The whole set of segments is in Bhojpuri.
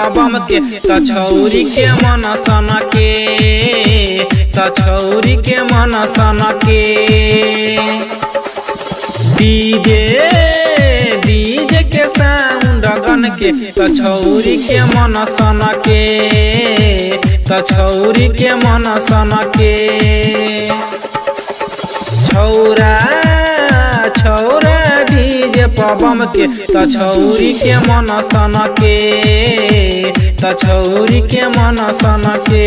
पबम के त छौरी के मन सन के त छौरी के मन सन के डीजे डीजे के साउंड गन के त छौरी के मन सन के त छौरी के मन सन के छौरा छौरा डीजे पबम के त छौरी के मन सन के त छौरी के मन सन के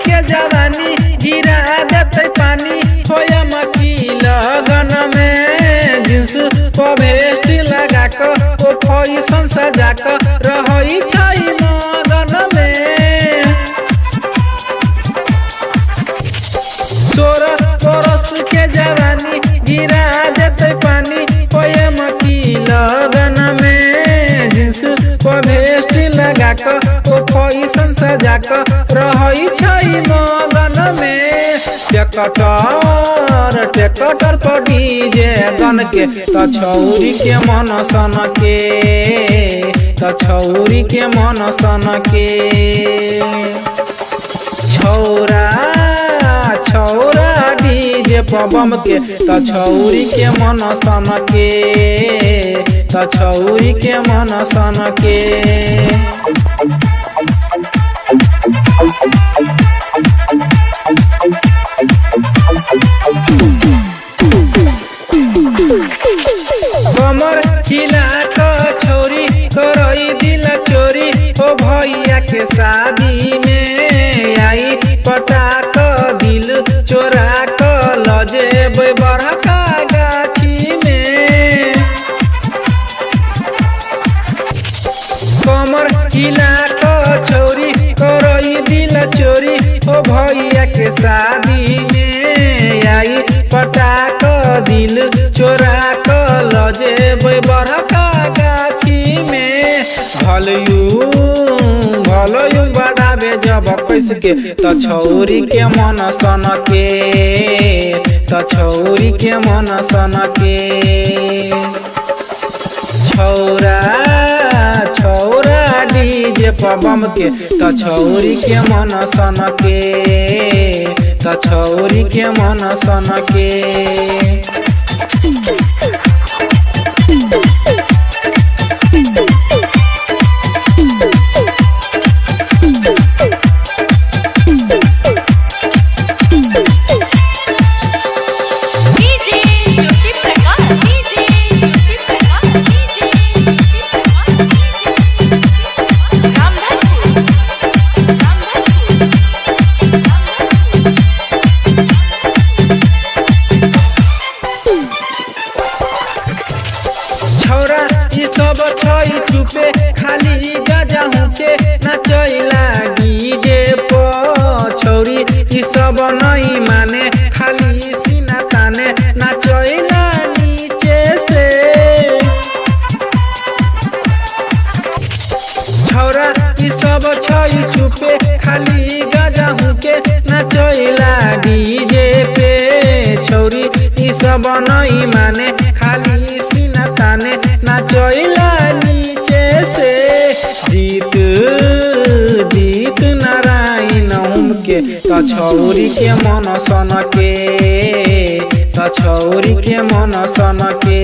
के जवानी गिरा देते पानी होया मकी लगन में जींस पर वेस्ट लगा कर ओ फैशन सजा कर रही छई मगन में 16 बरस के जवानी गिरा देते पानी होया मकी लगन में जींस पर वेस्ट लगा कर ओ फैशन सजा कर रही छई मगन में टेकटर पर डीजे गन के त छौरी के मन सन के त छौरी के मन सन के छौरा छौरा डीजे पबम के त छौरी के मन सन के त छौरी के मन सन के कमर हिला क छौरी करई दिल चोरी ओ भैया के शादी में आई पटा क दिल चोरा क लजेब बड़का गाछी में कमर हिला क छौरी करई दिल चोरी ओ भैया के शादी में आई पटा क दिल चोरा क लजेब बड़का गाछी में भलयू बढ़ावे जब पैस के त छौरी के मन सन के त छौरी के मन सन के छौरा छौरा डीजे पबम के त छौरी के मन सन के त छौरी के मन सन के सब छई चुपे खाली गजा हुके नचैला डीजे प छौरी ई सब नहीं माने खाली सीना ताने नचैला नीचे से छौरा ई सब छई चुपे खाली गजा हुके नचैला डीजे पे छौरी ई सब नहीं माने खाली सीना ताने नचैला नीचे से जीत जीत नारायण के त छौरी के मन सन के त छौरी के मन सन के